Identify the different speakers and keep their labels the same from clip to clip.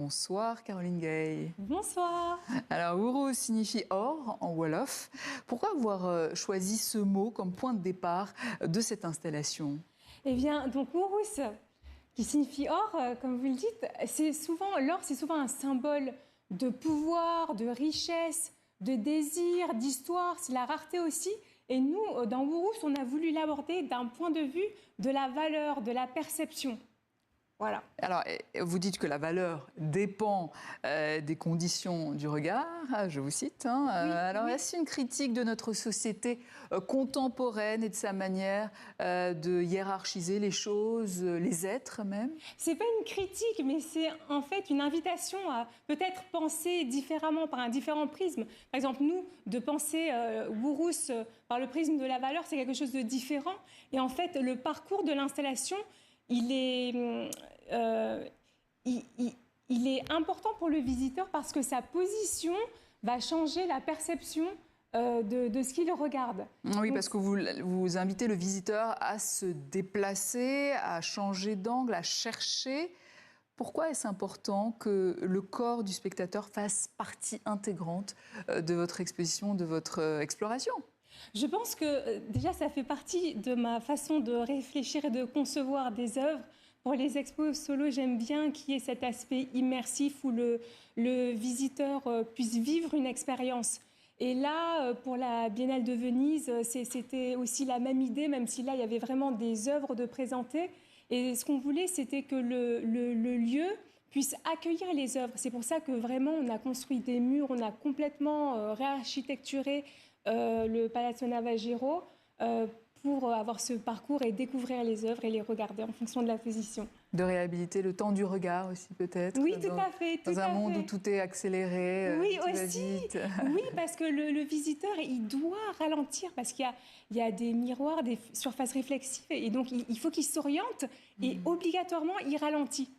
Speaker 1: Bonsoir Caroline Gay.
Speaker 2: Bonsoir.
Speaker 1: Alors Urus signifie or en Wolof. Pourquoi avoir choisi ce mot comme point de départ de cette installation?
Speaker 2: Eh bien, donc Urus, qui signifie or, comme vous le dites, l'or, c'est souvent un symbole de pouvoir, de richesse, de désir, d'histoire, c'est la rareté aussi. Et nous, dans Urus, on a voulu l'aborder d'un point de vue de la valeur, de la perception. Voilà.
Speaker 1: Alors, vous dites que la valeur dépend des conditions du regard, je vous cite. Alors,
Speaker 2: oui.
Speaker 1: est-ce une critique de notre société contemporaine et de sa manière de hiérarchiser les choses, les êtres même?
Speaker 2: C'est pas une critique, mais c'est en fait une invitation à peut-être penser différemment, par un différent prisme. Par exemple, nous, de penser Urus par le prisme de la valeur, c'est quelque chose de différent. Et en fait, le parcours de l'installation, il est important pour le visiteur parce que sa position va changer la perception de ce qu'il regarde.
Speaker 1: Oui, donc, parce que vous invitez le visiteur à se déplacer, à changer d'angle, à chercher. Pourquoi est-ce important que le corps du spectateur fasse partie intégrante de votre exposition, de votre exploration ?
Speaker 2: Je pense que déjà, ça fait partie de ma façon de réfléchir et de concevoir des œuvres. Pour les expos solo, j'aime bien qu'il y ait cet aspect immersif où le visiteur puisse vivre une expérience. Et là, pour la Biennale de Venise, c'était aussi la même idée, même si là, il y avait vraiment des œuvres de présenter. Et ce qu'on voulait, c'était que le lieu puisse accueillir les œuvres. C'est pour ça que vraiment, on a construit des murs, on a complètement réarchitecturé le Palazzo Navagero pour avoir ce parcours et découvrir les œuvres et les regarder en fonction de la position.
Speaker 1: De réhabiliter le temps du regard aussi peut-être.
Speaker 2: Oui, tout à fait.
Speaker 1: Dans un monde où tout est accéléré,
Speaker 2: oui,
Speaker 1: tout
Speaker 2: aussi.
Speaker 1: va vite.
Speaker 2: Oui, parce que le visiteur, il doit ralentir parce qu'il y a des miroirs, des surfaces réflexives et donc il faut qu'il s'oriente et obligatoirement il ralentit.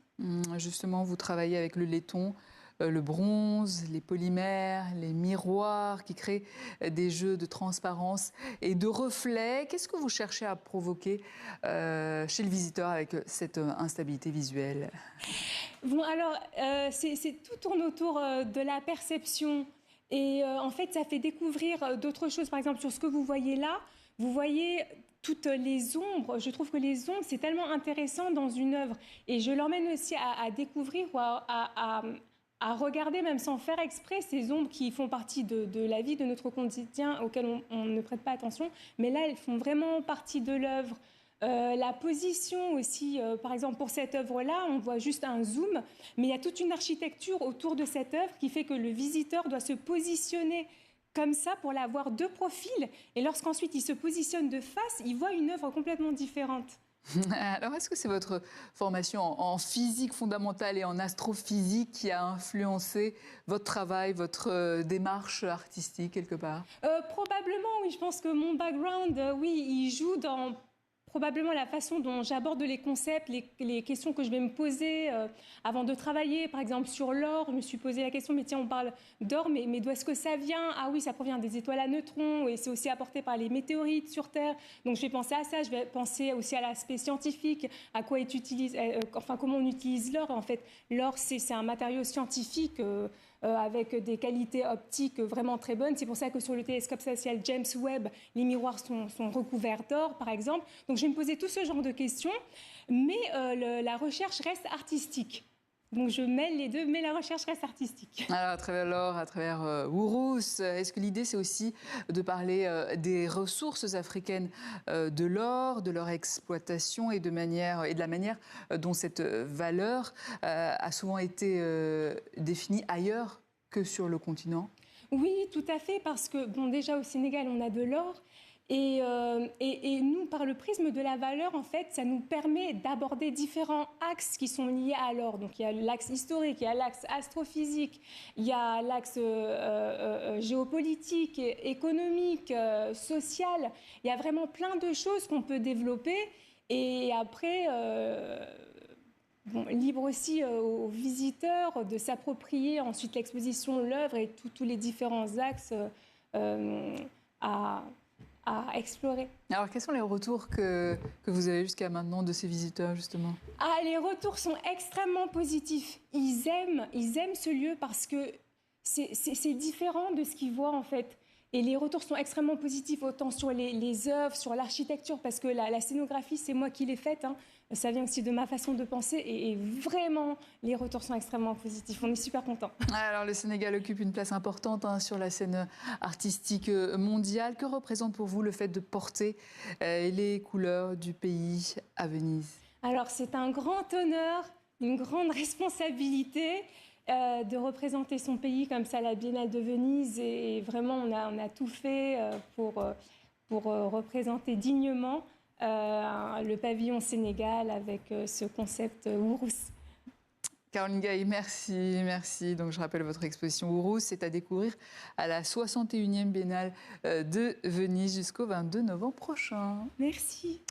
Speaker 1: Justement, vous travaillez avec le laiton, le bronze, les polymères, les miroirs qui créent des jeux de transparence et de reflets. Qu'est-ce que vous cherchez à provoquer chez le visiteur avec cette instabilité visuelle?
Speaker 2: Bon, alors, tout tourne autour de la perception. Et en fait, ça fait découvrir d'autres choses. Par exemple, sur ce que vous voyez là, vous voyez toutes les ombres. Je trouve que les ombres, c'est tellement intéressant dans une œuvre. Et je l'emmène aussi à découvrir ou à regarder, même sans faire exprès, ces ombres qui font partie de la vie, de notre quotidien, auxquelles on ne prête pas attention. Mais là, elles font vraiment partie de l'œuvre. La position aussi, par exemple, pour cette œuvre-là, on voit juste un zoom, mais il y a toute une architecture autour de cette œuvre qui fait que le visiteur doit se positionner comme ça pour la voir de profil. Et lorsqu'ensuite il se positionne de face, il voit une œuvre complètement différente.
Speaker 1: Alors, est-ce que c'est votre formation en physique fondamentale et en astrophysique qui a influencé votre travail, votre démarche artistique quelque part?
Speaker 2: Probablement, oui. Je pense que mon background, oui, il joue dans probablement la façon dont j'aborde les concepts, les questions que je vais me poser avant de travailler. Par exemple, sur l'or, je me suis posé la question, mais tiens, on parle d'or, mais d'où est-ce que ça vient? Ah oui, ça provient des étoiles à neutrons et c'est aussi apporté par les météorites sur Terre. Donc je vais penser à ça, je vais penser aussi à l'aspect scientifique, à quoi est utilisé, comment on utilise l'or. En fait, l'or, c'est un matériau scientifique avec des qualités optiques vraiment très bonnes. C'est pour ça que sur le télescope spatial James Webb, les miroirs sont recouverts d'or, par exemple. Donc je vais me poser tout ce genre de questions, mais la recherche reste artistique. Donc je mêle les deux, mais la recherche reste artistique.
Speaker 1: Alors, à travers l'or, à travers Urus, est-ce que l'idée c'est aussi de parler des ressources africaines de l'or, de leur exploitation et de la manière dont cette valeur a souvent été définie ailleurs que sur le continent?
Speaker 2: Oui, tout à fait, parce que bon, déjà au Sénégal, on a de l'or. Et nous, par le prisme de la valeur, en fait, ça nous permet d'aborder différents axes qui sont liés à l'or. Donc, il y a l'axe historique, il y a l'axe astrophysique, il y a l'axe géopolitique, économique, social. Il y a vraiment plein de choses qu'on peut développer. Et après, libre aussi aux visiteurs de s'approprier ensuite l'exposition, l'œuvre et tous les différents axes à explorer.
Speaker 1: Alors, quels sont les retours que vous avez jusqu'à maintenant de ces visiteurs, justement?
Speaker 2: Ah, les retours sont extrêmement positifs. Ils aiment ce lieu parce que c'est différent de ce qu'ils voient en fait. Et les retours sont extrêmement positifs, autant sur les œuvres, sur l'architecture, parce que la scénographie, c'est moi qui l'ai faite. Hein. Ça vient aussi de ma façon de penser. Et vraiment, les retours sont extrêmement positifs. On est super contents.
Speaker 1: Alors, le Sénégal occupe une place importante sur la scène artistique mondiale. Que représente pour vous le fait de porter les couleurs du pays à Venise?
Speaker 2: Alors, c'est un grand honneur, une grande responsabilité de représenter son pays comme ça à la Biennale de Venise. Et vraiment, on a tout fait pour représenter dignement le pavillon Sénégal avec ce concept Ourous.
Speaker 1: Caroline Gaye, merci. Donc, je rappelle votre exposition Ourous, c'est à découvrir à la 61e Biennale de Venise jusqu'au 22 novembre prochain.
Speaker 2: Merci.